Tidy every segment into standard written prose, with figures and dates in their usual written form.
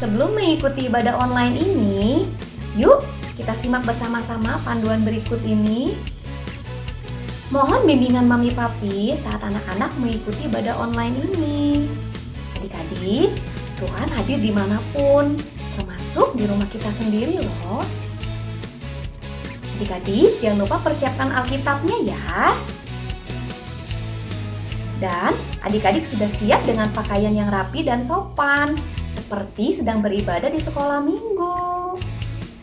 Sebelum mengikuti ibadah online ini, yuk kita simak bersama-sama panduan berikut ini. Mohon bimbingan Mami Papi saat anak-anak mengikuti ibadah online ini. Adik-adik, Tuhan hadir dimanapun, termasuk di rumah kita sendiri loh. Adik-adik, jangan lupa persiapkan Alkitabnya ya. Dan adik-adik sudah siap dengan pakaian yang rapi dan sopan, seperti sedang beribadah di sekolah minggu.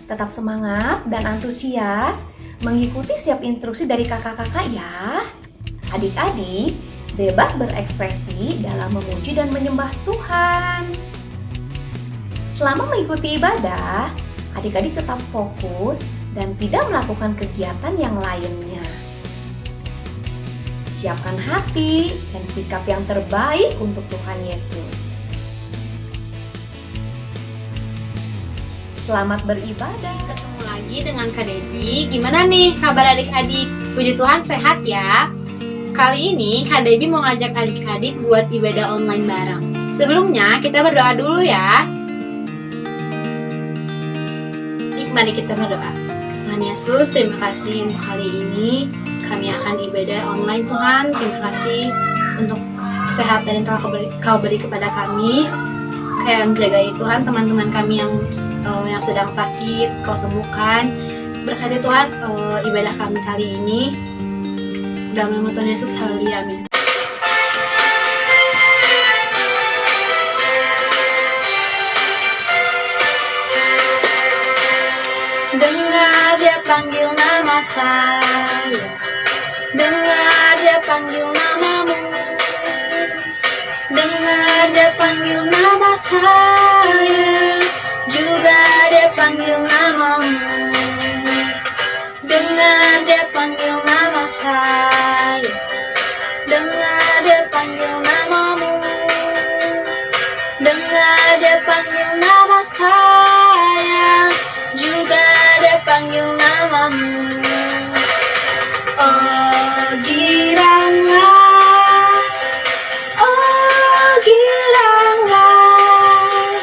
Tetap semangat dan antusias mengikuti setiap instruksi dari kakak-kakak ya. Adik-adik bebas berekspresi dalam memuji dan menyembah Tuhan. Selama mengikuti ibadah, adik-adik tetap fokus dan tidak melakukan kegiatan yang lainnya. Siapkan hati dan sikap yang terbaik untuk Tuhan Yesus. Selamat beribadah. Ketemu lagi dengan Kak Debbie. Gimana nih kabar adik-adik? Puji Tuhan sehat ya. Kali ini Kak Debbie mau ngajak adik-adik buat ibadah online bareng. Sebelumnya kita berdoa dulu ya. Mari kita berdoa. Tuhan Yesus, terima kasih untuk kali ini kami akan ibadah online Tuhan. Terima kasih untuk kesehatan yang telah Kau beri kepada kami. Kayak menjagai Tuhan teman-teman kami yang sedang sakit, Kau sembuhkan. Berkati Tuhan ibadah kami kali ini. Dalam nama Tuhan Yesus, haleluya, amin. Dengar dia panggil nama saya, dengar dia panggil namamu, dengar dia panggil nama saya, juga dia panggil namamu. Dengar dia panggil nama saya, dengar dia panggil namamu, dengar dia panggil nama saya, juga dia panggil namamu. Oh giranglah, oh giranglah,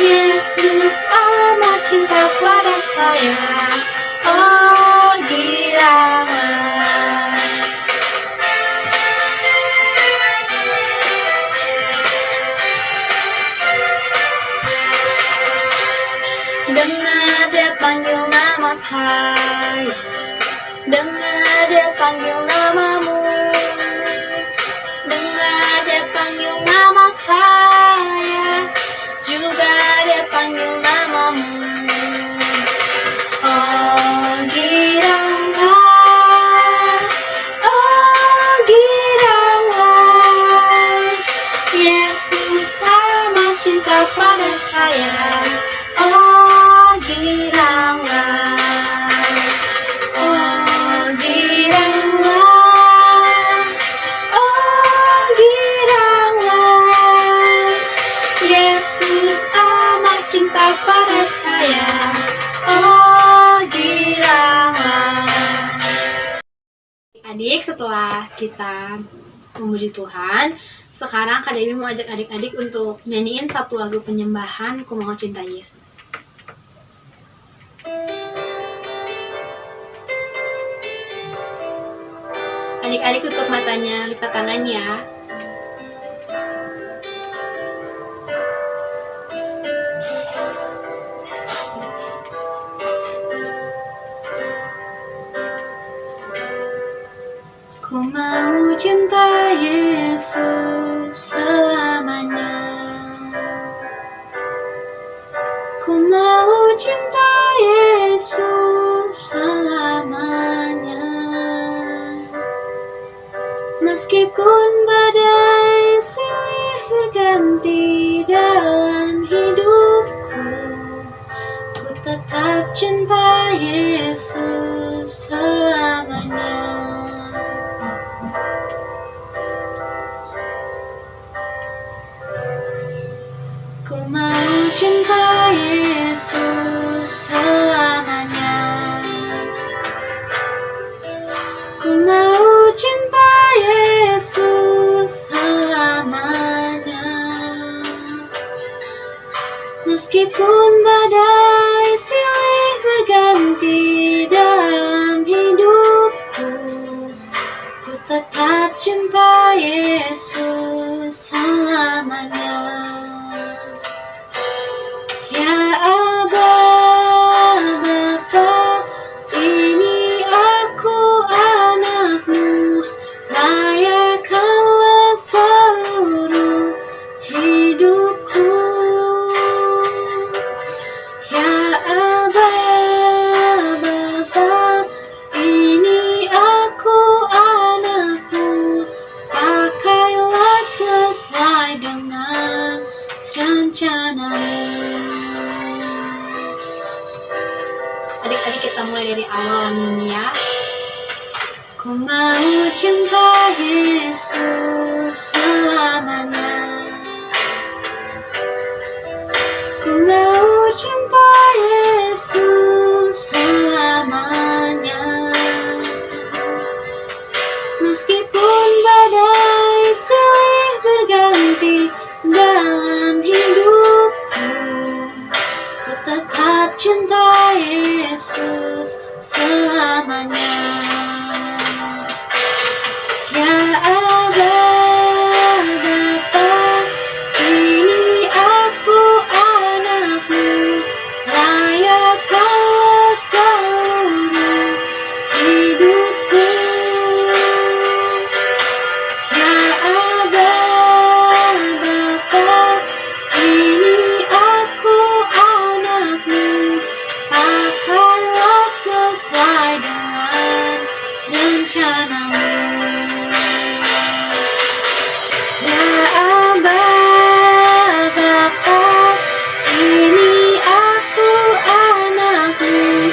Yesus amat cinta pada saya. Oh giranglah. Dengar dia panggil nama saya, dengar dia panggil namamu, dengar dia panggil nama saya, juga dia panggil namamu. Oh giranglah, oh giranglah, Yesus amat cinta pada saya. Oh giranglah, oh giranglah, oh giranglah, Yesus amat cinta pada saya. Oh giranglah. Adik, setelah kita memuji Tuhan, sekarang Kak Debbie mau ajak adik-adik untuk nyanyiin satu lagu penyembahan, Ku Mau Cinta Yesus. Adik-adik tutup matanya, lipat tangan ya. Ku mau cinta Yesus selamanya. Ku mau cinta Yesus selamanya. Meskipun badai silih berganti dalam hidupku, ku tetap cinta Yesus selamanya. Ku mau cinta Yesus selamanya. Ku mau cinta Yesus selamanya. Meskipun badai silih berganti dalam hidupku, ku tetap cinta Yesus selamanya. Ya Aba, Bapa, ini aku anakmu, layakkanlah seluruh hidupku. Ya Aba, Bapa, ini aku anakmu, pakailah sesuai dengan rencanamu. Adik-adik, kita mulai dari awal ini ya. Ku mau cinta Yesus selamanya. Ku mau cinta Yesus selamanya. Meskipun badai silih berganti dalam hidupku, ku tetap cinta Yesus selamanya. Ya Aba, Bapa, ini aku anakmu, layakkanlah seluruh hidupku. Ya Aba, Bapa, ini aku anakmu, pakailah sesuai dengan rencanamu. Ya Aba, Bapa, ini aku anakmu,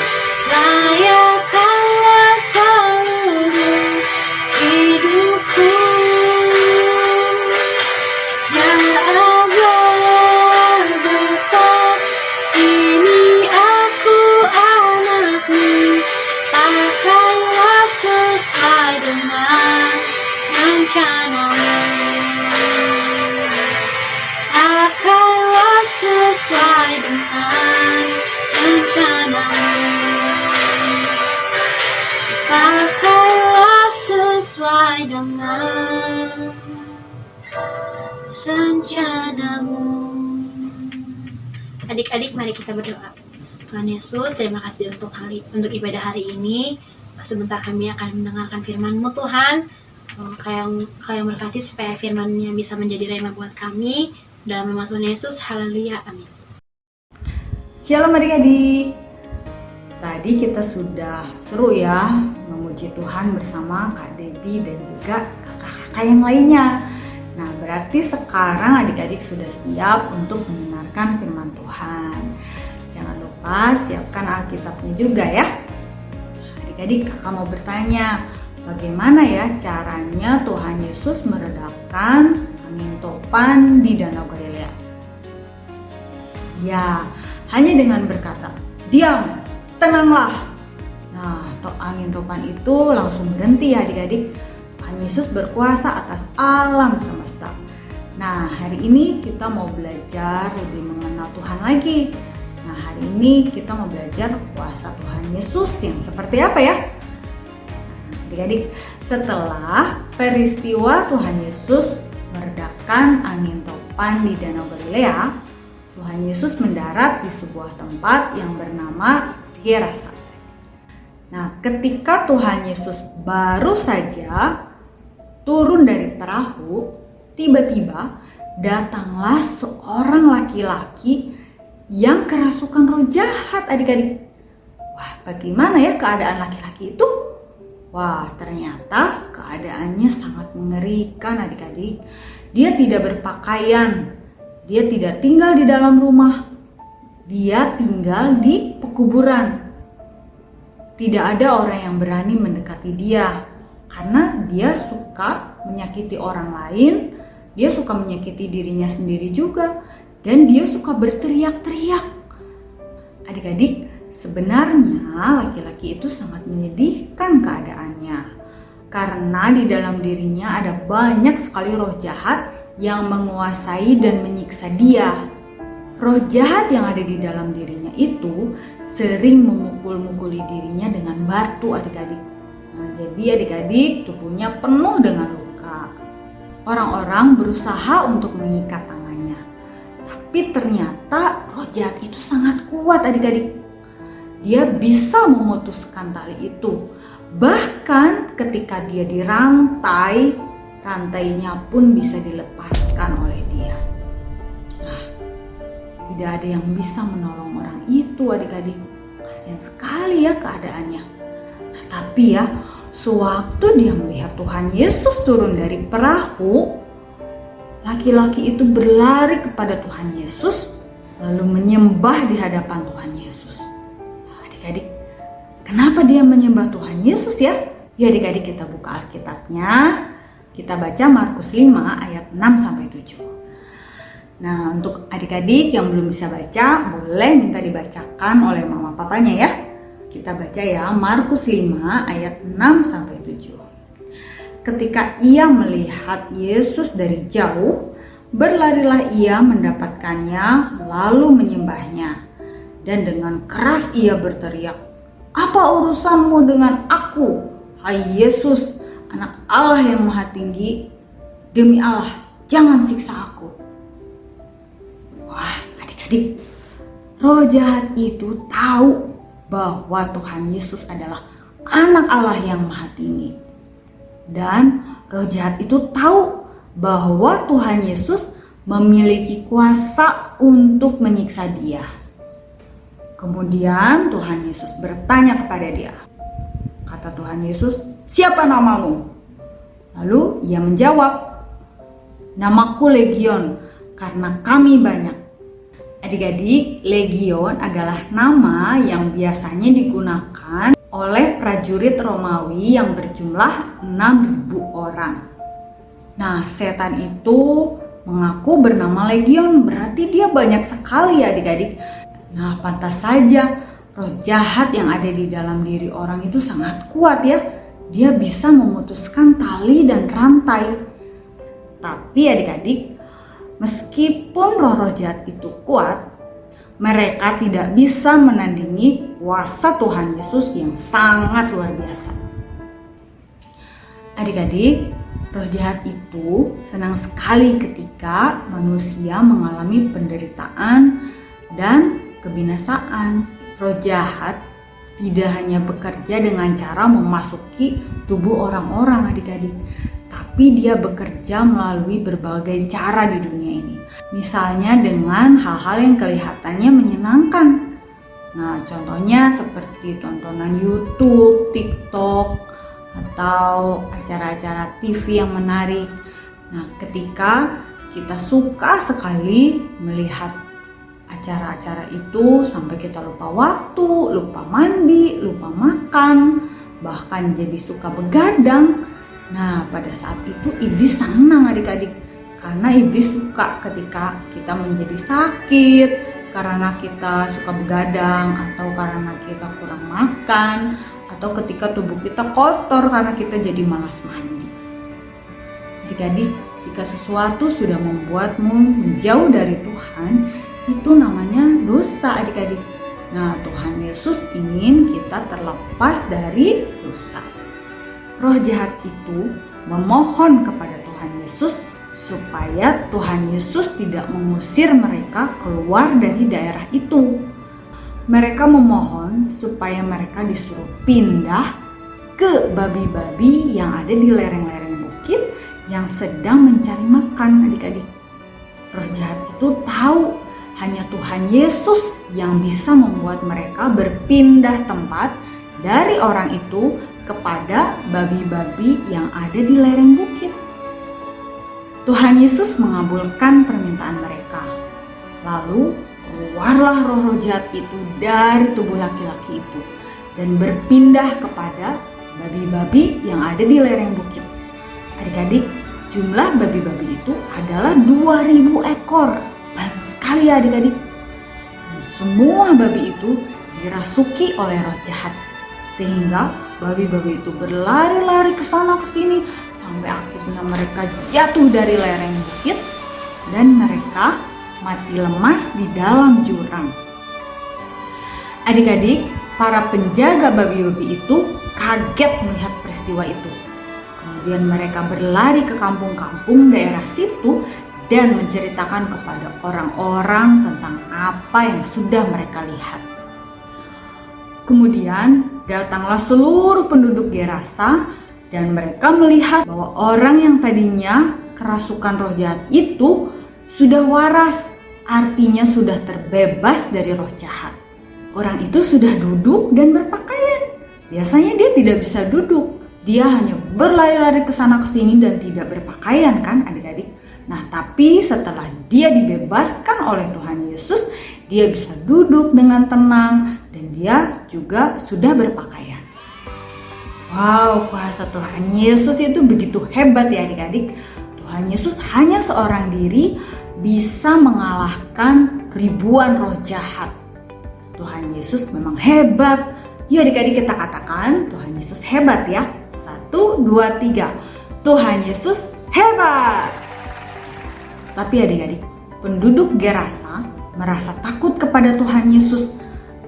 layakkanlah seluruh hidupku. Ya Aba, Bapa, ini aku anakmu, pakailah sesuai dengan rencanamu. Pakailah sesuai dengan rencanamu. Pakailah sesuai dengan rencanamu. Adik-adik, mari kita berdoa. Tuhan Yesus, terima kasih untuk ibadah hari ini. Sebentar kami akan mendengarkan firman-Mu Tuhan. Kau yang berkati supaya firman-Nya bisa menjadi rema buat kami. Dalam nama Tuhan Yesus, haleluya, amin. Shalom adik-adik. Tadi kita sudah seru ya memuji Tuhan bersama Kak Debbie dan juga kakak-kakak yang lainnya. Nah, berarti sekarang adik-adik sudah siap untuk mendengarkan firman Tuhan. Jangan lupa siapkan Alkitabnya juga ya. Adik-adik, kakak mau bertanya, bagaimana ya caranya Tuhan Yesus meredakan angin topan di Danau Galilea? Ya, hanya dengan berkata, "Diam, tenanglah." Nah, angin topan itu langsung berhenti ya adik-adik. Tuhan Yesus berkuasa atas alam semesta. Nah, hari ini kita mau belajar lebih mengenal Tuhan lagi. Nah, hari ini kita mau belajar kuasa Tuhan Yesus yang seperti apa ya? Adik-adik, setelah peristiwa Tuhan Yesus meredakan angin topan di Danau Galilea, Tuhan Yesus mendarat di sebuah tempat yang bernama Gerasa. Nah, ketika Tuhan Yesus baru saja turun dari perahu, tiba-tiba datanglah seorang laki-laki yang kerasukan roh jahat adik-adik. Wah, bagaimana ya keadaan laki-laki itu? Wah, ternyata keadaannya sangat mengerikan adik-adik. Dia tidak berpakaian, dia tidak tinggal di dalam rumah, dia tinggal di pekuburan. Tidak ada orang yang berani mendekati dia, karena dia suka menyakiti orang lain, dia suka menyakiti dirinya sendiri juga, dan dia suka berteriak-teriak. Adik-adik, sebenarnya laki-laki itu sangat menyedihkan keadaannya, karena di dalam dirinya ada banyak sekali roh jahat yang menguasai dan menyiksa dia. Roh jahat yang ada di dalam dirinya itu sering memukul-mukuli dirinya dengan batu adik-adik. Nah, jadi adik-adik tubuhnya penuh dengan luka. Orang-orang berusaha untuk mengikat tangannya. Tapi ternyata roh jahat itu sangat kuat adik-adik. Dia bisa memutuskan tali itu. Bahkan ketika dia dirantai, rantainya pun bisa dilepaskan oleh dia. Tidak ada yang bisa menolong orang itu adik-adik. Kasihan sekali ya keadaannya. Nah, tapi ya, sewaktu dia melihat Tuhan Yesus turun dari perahu, laki-laki itu berlari kepada Tuhan Yesus lalu menyembah di hadapan Tuhan Yesus. Nah, adik-adik, kenapa dia menyembah Tuhan Yesus ya? Ya adik-adik, kita buka Alkitabnya. Kita baca Markus 5 ayat 6-7. Nah, untuk adik-adik yang belum bisa baca, boleh minta dibacakan oleh mama papanya ya. Kita baca ya, Markus 5 ayat 6-7. Ketika ia melihat Yesus dari jauh, berlarilah ia mendapatkannya lalu menyembahnya. Dan dengan keras ia berteriak, "Apa urusanmu dengan aku, hai Yesus, Anak Allah yang Maha Tinggi? Demi Allah, jangan siksa aku." Wah, adik-adik, roh jahat itu tahu bahwa Tuhan Yesus adalah Anak Allah yang Maha Tinggi. Dan roh jahat itu tahu bahwa Tuhan Yesus memiliki kuasa untuk menyiksa dia. Kemudian Tuhan Yesus bertanya kepada dia. Kata Tuhan Yesus, "Siapa namamu?" Lalu ia menjawab, "Namaku Legion, karena kami banyak." Adik-adik, legion adalah nama yang biasanya digunakan oleh prajurit Romawi yang berjumlah 6.000 orang. Nah, setan itu mengaku bernama legion, berarti dia banyak sekali ya adik-adik. Nah, pantas saja roh jahat yang ada di dalam diri orang itu sangat kuat ya. Dia bisa memutuskan tali dan rantai. Tapi adik-adik, meskipun roh-roh jahat itu kuat, mereka tidak bisa menandingi kuasa Tuhan Yesus yang sangat luar biasa. Adik-adik, roh jahat itu senang sekali ketika manusia mengalami penderitaan dan kebinasaan. Roh jahat tidak hanya bekerja dengan cara memasuki tubuh orang-orang adik-adik, tapi dia bekerja melalui berbagai cara di dunia ini. Misalnya dengan hal-hal yang kelihatannya menyenangkan. Nah, contohnya seperti tontonan YouTube, TikTok, atau acara-acara TV yang menarik. Nah, ketika kita suka sekali melihat acara-acara itu sampai kita lupa waktu, lupa mandi, lupa makan, bahkan jadi suka begadang. Nah, pada saat itu iblis senang adik-adik, karena iblis suka ketika kita menjadi sakit karena kita suka begadang, atau karena kita kurang makan, atau ketika tubuh kita kotor karena kita jadi malas mandi. Adik-adik, jika sesuatu sudah membuatmu menjauh dari Tuhan, itu namanya dosa adik-adik. Nah, Tuhan Yesus ingin kita terlepas dari dosa. Roh jahat itu memohon kepada Tuhan Yesus supaya Tuhan Yesus tidak mengusir mereka keluar dari daerah itu. Mereka memohon supaya mereka disuruh pindah ke babi-babi yang ada di lereng-lereng bukit yang sedang mencari makan adik-adik. Roh jahat itu tahu hanya Tuhan Yesus yang bisa membuat mereka berpindah tempat dari orang itu kepada babi-babi yang ada di lereng bukit. Tuhan Yesus mengabulkan permintaan mereka. Lalu keluarlah roh-roh jahat itu dari tubuh laki-laki itu dan berpindah kepada babi-babi yang ada di lereng bukit. Adik-adik, jumlah babi-babi itu adalah 2.000 ekor. Banyak sekali ya adik-adik. Dan semua babi itu dirasuki oleh roh jahat, sehingga babi-babi itu berlari-lari ke sana ke sini sampai akhirnya mereka jatuh dari lereng bukit dan mereka mati lemas di dalam jurang. Adik-adik, para penjaga babi-babi itu kaget melihat peristiwa itu. Kemudian mereka berlari ke kampung-kampung daerah situ dan menceritakan kepada orang-orang tentang apa yang sudah mereka lihat. Kemudian datanglah seluruh penduduk Gerasa dan mereka melihat bahwa orang yang tadinya kerasukan roh jahat itu sudah waras, artinya sudah terbebas dari roh jahat. Orang itu sudah duduk dan berpakaian. Biasanya dia tidak bisa duduk. Dia hanya berlari-lari ke sana ke sini dan tidak berpakaian kan adik-adik. Nah, tapi setelah dia dibebaskan oleh Tuhan Yesus, dia bisa duduk dengan tenang dan dia juga sudah berpakaian. Wow, kuasa Tuhan Yesus itu begitu hebat ya adik-adik. Tuhan Yesus hanya seorang diri bisa mengalahkan ribuan roh jahat. Tuhan Yesus memang hebat. Yuk adik-adik kita katakan Tuhan Yesus hebat ya. 1, 2, 3. Tuhan Yesus hebat. Tapi adik-adik, penduduk Gerasa merasa takut kepada Tuhan Yesus.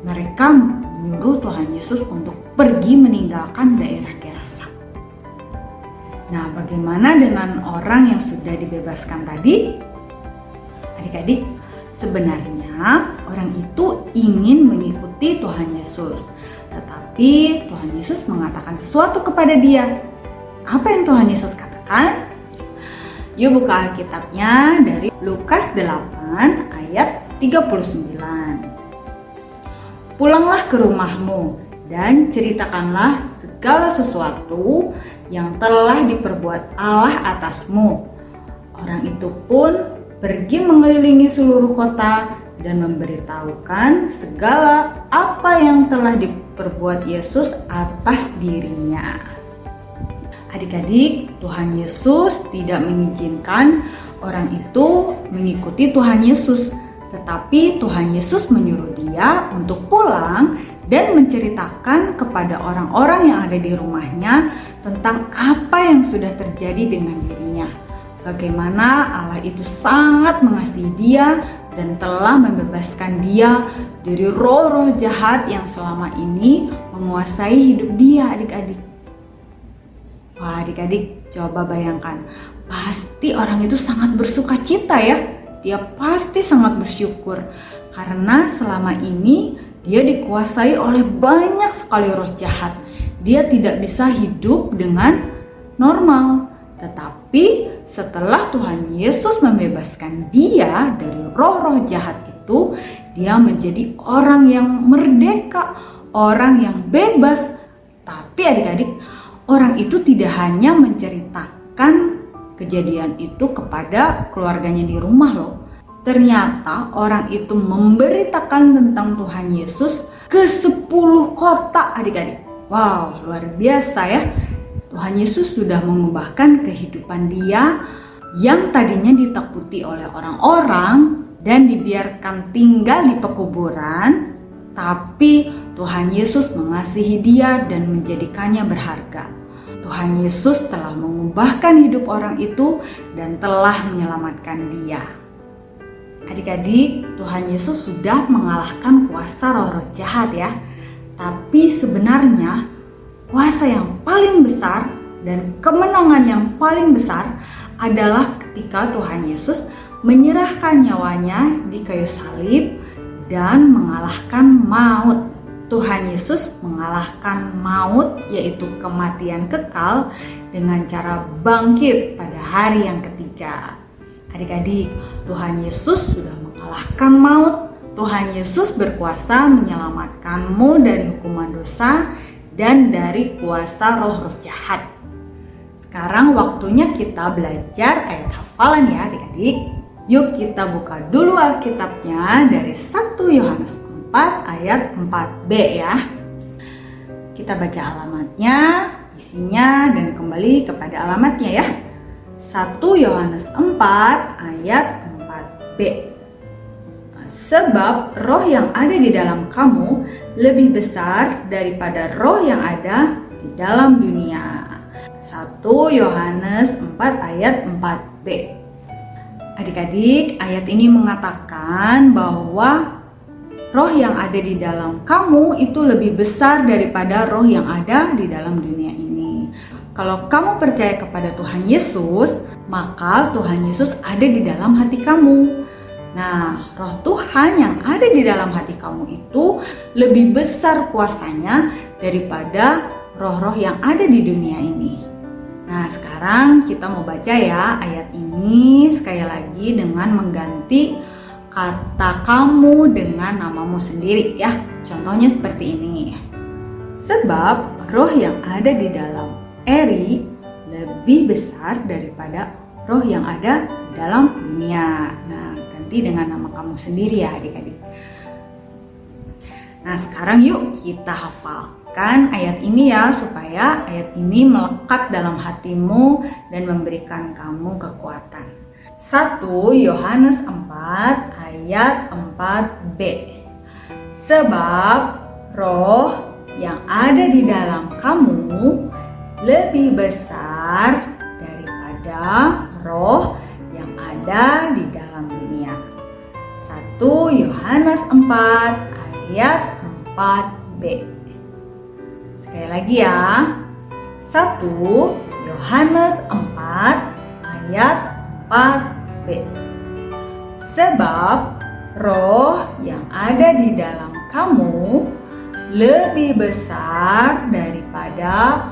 Mereka menyuruh Tuhan Yesus untuk pergi meninggalkan daerah Gerasa. Nah, bagaimana dengan orang yang sudah dibebaskan tadi? Adik-adik, sebenarnya orang itu ingin mengikuti Tuhan Yesus. Tetapi Tuhan Yesus mengatakan sesuatu kepada dia. Apa yang Tuhan Yesus katakan? Yuk buka Alkitabnya dari Lukas 8 ayat 39. Pulanglah ke rumahmu dan ceritakanlah segala sesuatu yang telah diperbuat Allah atasmu. Orang itu pun pergi mengelilingi seluruh kota dan memberitahukan segala apa yang telah diperbuat Yesus atas dirinya. Adik-adik, Tuhan Yesus tidak mengizinkan orang itu mengikuti Tuhan Yesus, tetapi Tuhan Yesus menyuruh dia untuk pulang dan menceritakan kepada orang-orang yang ada di rumahnya tentang apa yang sudah terjadi dengan dirinya. Bagaimana Allah itu sangat mengasihi dia dan telah membebaskan dia dari roh-roh jahat yang selama ini menguasai hidup dia, adik-adik. Wah, adik-adik, coba bayangkan, pasti orang itu sangat bersuka cita ya. Dia pasti sangat bersyukur karena selama ini dia dikuasai oleh banyak sekali roh jahat. Dia tidak bisa hidup dengan normal. Tetapi setelah Tuhan Yesus membebaskan dia dari roh-roh jahat itu, dia menjadi orang yang merdeka, orang yang bebas. Tapi adik-adik, orang itu tidak hanya menceritakan kejadian itu kepada keluarganya di rumah loh. Ternyata orang itu memberitakan tentang Tuhan Yesus ke 10 kota adik-adik. Wow, luar biasa ya. Tuhan Yesus sudah mengubahkan kehidupan dia yang tadinya ditakuti oleh orang-orang dan dibiarkan tinggal di pekuburan. Tapi Tuhan Yesus mengasihi dia dan menjadikannya berharga. Tuhan Yesus telah mengubahkan hidup orang itu dan telah menyelamatkan dia. Adik-adik, Tuhan Yesus sudah mengalahkan kuasa roh-roh jahat ya. Tapi sebenarnya kuasa yang paling besar dan kemenangan yang paling besar adalah ketika Tuhan Yesus menyerahkan nyawanya di kayu salib dan mengalahkan maut. Tuhan Yesus mengalahkan maut, yaitu kematian kekal, dengan cara bangkit pada hari yang ketiga. Adik-adik, Tuhan Yesus sudah mengalahkan maut. Tuhan Yesus berkuasa menyelamatkanmu dari hukuman dosa dan dari kuasa roh-roh jahat. Sekarang waktunya kita belajar ayat hafalan ya adik-adik. Yuk kita buka dulu Alkitabnya dari 1 Yohanes 4 ayat 4b ya. Kita baca alamatnya, isinya, dan kembali kepada alamatnya ya. 1 Yohanes 4 ayat 4b. Sebab roh yang ada di dalam kamu lebih besar daripada roh yang ada di dalam dunia. 1 Yohanes 4 ayat 4b. Adik-adik, ayat ini mengatakan bahwa roh yang ada di dalam kamu itu lebih besar daripada roh yang ada di dalam dunia ini. Kalau kamu percaya kepada Tuhan Yesus, maka Tuhan Yesus ada di dalam hati kamu. Nah, roh Tuhan yang ada di dalam hati kamu itu lebih besar kuasanya daripada roh-roh yang ada di dunia ini. Nah, sekarang kita mau baca ya ayat ini sekali lagi dengan mengganti kata kamu dengan namamu sendiri ya. Contohnya seperti ini. Sebab roh yang ada di dalam Eri lebih besar daripada roh yang ada di dalam dunia. Nah, ganti dengan nama kamu sendiri ya adik-adik. Nah, sekarang yuk kita hafalkan ayat ini ya, supaya ayat ini melekat dalam hatimu dan memberikan kamu kekuatan. 1 Yohanes 4 ayat 4b. Sebab roh yang ada di dalam kamu lebih besar daripada roh yang ada di dalam dunia. 1 Yohanes 4 ayat 4b. Sekali lagi ya. 1 Yohanes 4 ayat 4b. Sebab roh yang ada di dalam kamu lebih besar daripada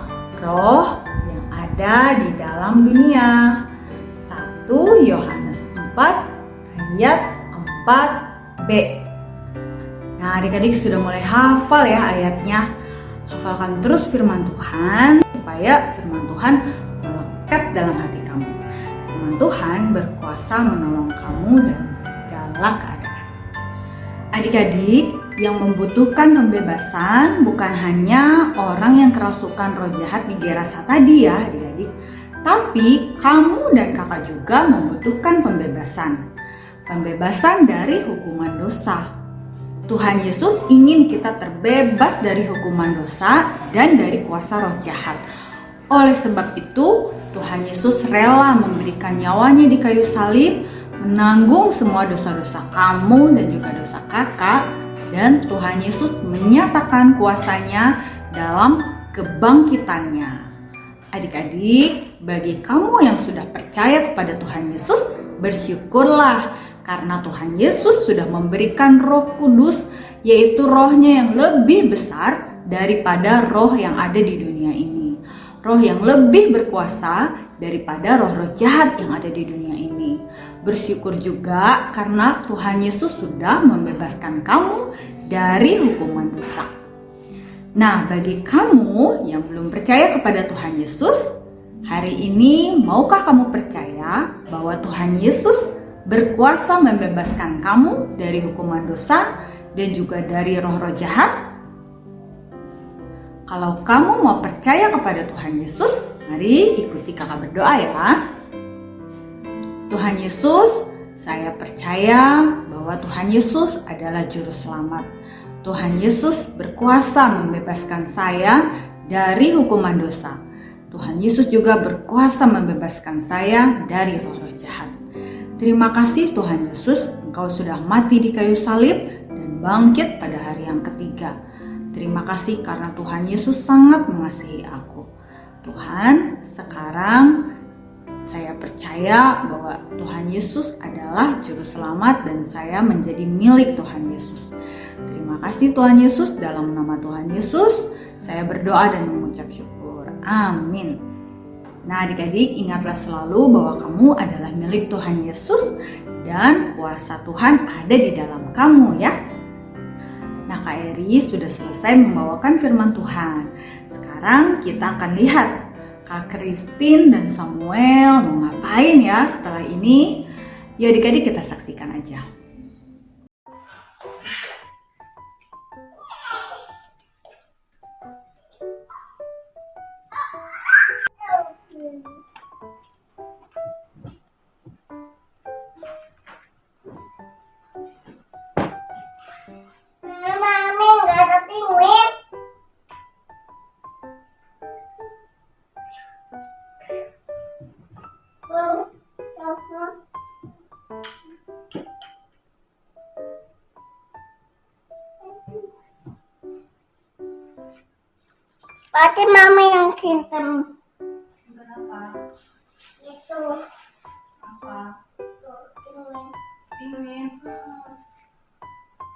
roh yang ada di dalam dunia. 1 Yohanes 4 ayat 4b. Nah, adik-adik sudah mulai hafal ya ayatnya. Hafalkan terus firman Tuhan supaya firman Tuhan melekat dalam hati kamu. Firman Tuhan berkuasa menolong kamu dalam segala keadaan. Adik-adik, yang membutuhkan pembebasan bukan hanya orang yang kerasukan roh jahat di Gerasa tadi ya adik-adik, tapi kamu dan kakak juga membutuhkan pembebasan. Pembebasan dari hukuman dosa. Tuhan Yesus ingin kita terbebas dari hukuman dosa dan dari kuasa roh jahat. Oleh sebab itu, Tuhan Yesus rela memberikan nyawanya di kayu salib, menanggung semua dosa-dosa kamu dan juga dosa kakak, dan Tuhan Yesus menyatakan kuasanya dalam kebangkitannya. Adik-adik, bagi kamu yang sudah percaya kepada Tuhan Yesus, bersyukurlah karena Tuhan Yesus sudah memberikan Roh Kudus, yaitu rohnya yang lebih besar daripada roh yang ada di dunia ini. Roh yang lebih berkuasa daripada roh-roh jahat yang ada di dunia ini. Bersyukur juga karena Tuhan Yesus sudah membebaskan kamu dari hukuman dosa. Nah, bagi kamu yang belum percaya kepada Tuhan Yesus, hari ini maukah kamu percaya bahwa Tuhan Yesus berkuasa membebaskan kamu dari hukuman dosa dan juga dari roh-roh jahat? Kalau kamu mau percaya kepada Tuhan Yesus, mari ikuti kakak berdoa ya. Tuhan Yesus, saya percaya bahwa Tuhan Yesus adalah juru selamat. Tuhan Yesus berkuasa membebaskan saya dari hukuman dosa. Tuhan Yesus juga berkuasa membebaskan saya dari roh-roh jahat. Terima kasih Tuhan Yesus, Engkau sudah mati di kayu salib dan bangkit pada hari yang ketiga. Terima kasih karena Tuhan Yesus sangat mengasihi aku. Tuhan, sekarang saya percaya bahwa Tuhan Yesus adalah juru selamat dan saya menjadi milik Tuhan Yesus. Terima kasih Tuhan Yesus, dalam nama Tuhan Yesus saya berdoa dan mengucap syukur. Amin. Nah adik-adik, ingatlah selalu bahwa kamu adalah milik Tuhan Yesus dan kuasa Tuhan ada di dalam kamu ya. Nah Kak Eri sudah selesai membawakan firman Tuhan. Sekarang kita akan lihat Kak Christine dan Samuel mau ngapain ya setelah ini. Yuk adik-adik kita saksikan aja. Mami, nggak ada pinguin. Berarti mama yang simpen. Kenapa? Itu. Apa? Tuh, penguin. Penguin.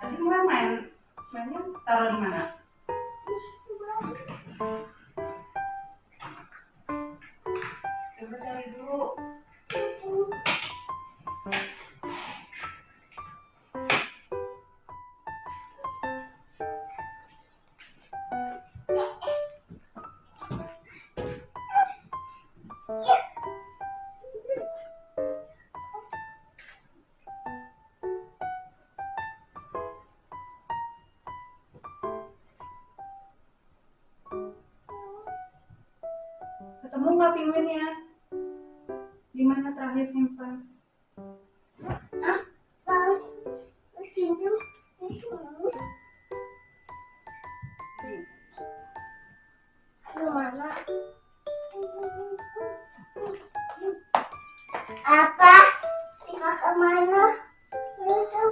Tadi kemarin mainnya taruh di mana? Coba cari dulu. Ketemu nggak penguinnya? Di mana terakhir simpan? Lalu, di sini. Di sini. Aduh, mana? Apa? Tinggal kemana? Mana?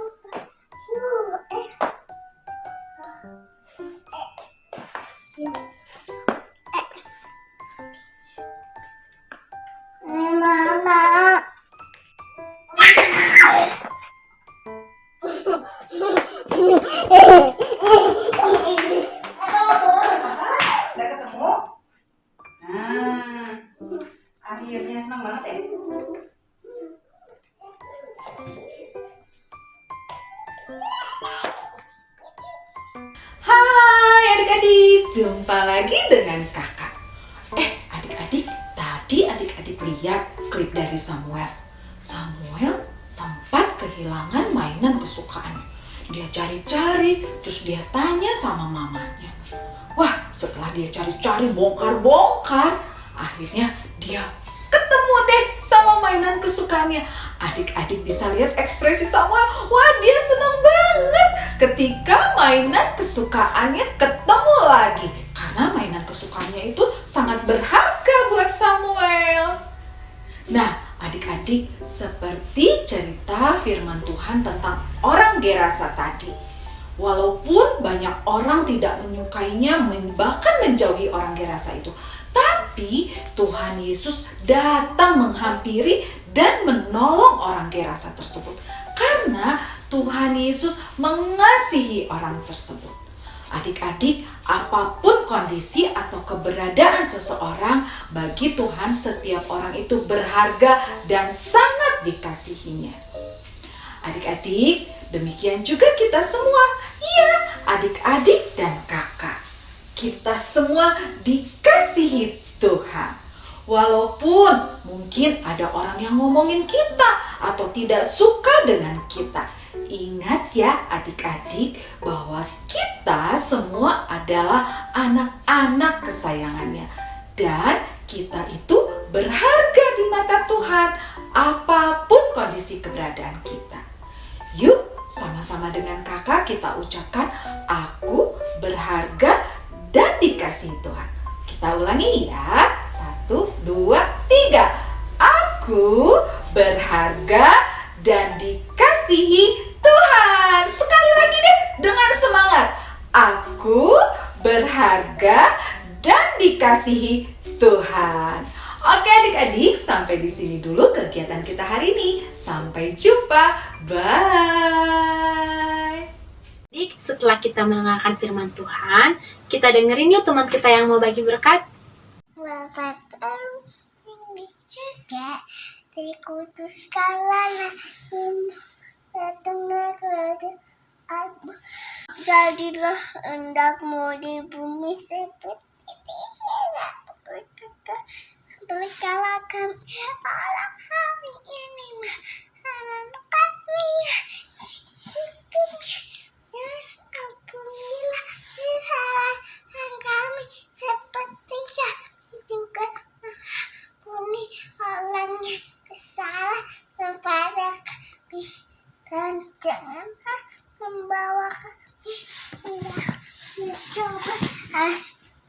Udah ketemu? Nah, akhirnya senang banget ya. Hai adik-adik, jumpa lagi dengan kakak. Adik-adik, tadi adik-adik lihat klip dari Samuel. Samuel sempat kehilangan mainan kesukaannya. Dia cari-cari, terus dia tanya sama mamanya. Wah, setelah dia cari-cari, bongkar-bongkar, akhirnya dia ketemu deh sama mainan kesukaannya. Adik-adik bisa lihat ekspresi Samuel. Wah, dia senang banget ketika mainan kesukaannya ketemu lagi. Karena mainan kesukaannya itu sangat berharga buat Samuel. Nah, adik-adik, seperti cerita firman Tuhan tentang orang Gerasa tadi. Walaupun banyak orang tidak menyukainya, bahkan menjauhi orang Gerasa itu, tapi Tuhan Yesus datang menghampiri dan menolong orang Gerasa tersebut. Karena Tuhan Yesus mengasihi orang tersebut. Adik-adik, apapun kondisi atau keberadaan seseorang, bagi Tuhan setiap orang itu berharga dan sangat dikasihinya. Adik-adik, demikian juga kita semua. Iya, adik-adik dan kakak. Kita semua dikasihi Tuhan. Walaupun mungkin ada orang yang ngomongin kita atau tidak suka dengan kita. Ingat ya adik-adik bahwa kita semua adalah anak-anak kesayangannya. Dan kita itu berharga di mata Tuhan apapun kondisi keberadaan kita. Yuk sama-sama dengan kakak kita ucapkan aku berharga dan dikasihi Tuhan. Kita ulangi ya. 1, 2, 3. Aku berharga dan dikasihi Tuhan. Sekali lagi deh dengan semangat. Aku berharga dan dikasihi Tuhan. Oke adik-adik, sampai di sini dulu kegiatan kita hari ini. Sampai jumpa. Bye. Jadi setelah kita mendengarkan firman Tuhan, kita dengerin yuk teman kita yang mau bagi berkat. Bapak ini juga dikuduskanlah datanglah kerajaan. Jadilah hendakmu di bumi seperti di surga. Berkala kami Allah kami ini makanan kami. Ya ampunilah kesalahan kami seperti juga ampuni orang yang bersalah kepada kami, dan janganlah membawa kami mencobaan,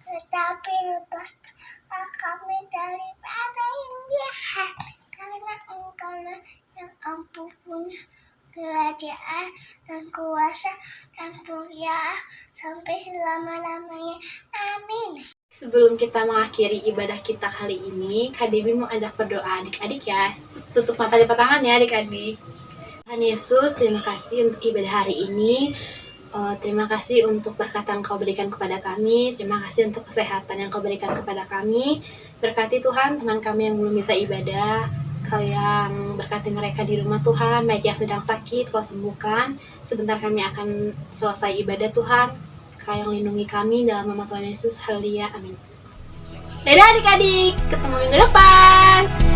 tetapi lepaskanlah kami daripada yang jahat, karena Engkaulah yang ampuh punya kerajaan dan kuasa dan kemuliaan sampai selama-lamanya. Amin. Sebelum kita mengakhiri ibadah kita kali ini, Kak Debbie mau ajak berdoa adik-adik ya. Tutup mata lipat tangan ya adik-adik. Tuhan Yesus, terima kasih untuk ibadah hari ini. Terima kasih untuk berkat yang Kau berikan kepada kami. Terima kasih untuk kesehatan yang Kau berikan kepada kami. Berkati Tuhan teman kami yang belum bisa ibadah. Kau yang berkati mereka di rumah Tuhan, baik yang sedang sakit, Kau sembuhkan. Sebentar kami akan selesai ibadah Tuhan. Kau yang lindungi kami dalam nama Tuhan Yesus. Haleluya, amin. Dadah adik-adik, ketemu minggu depan.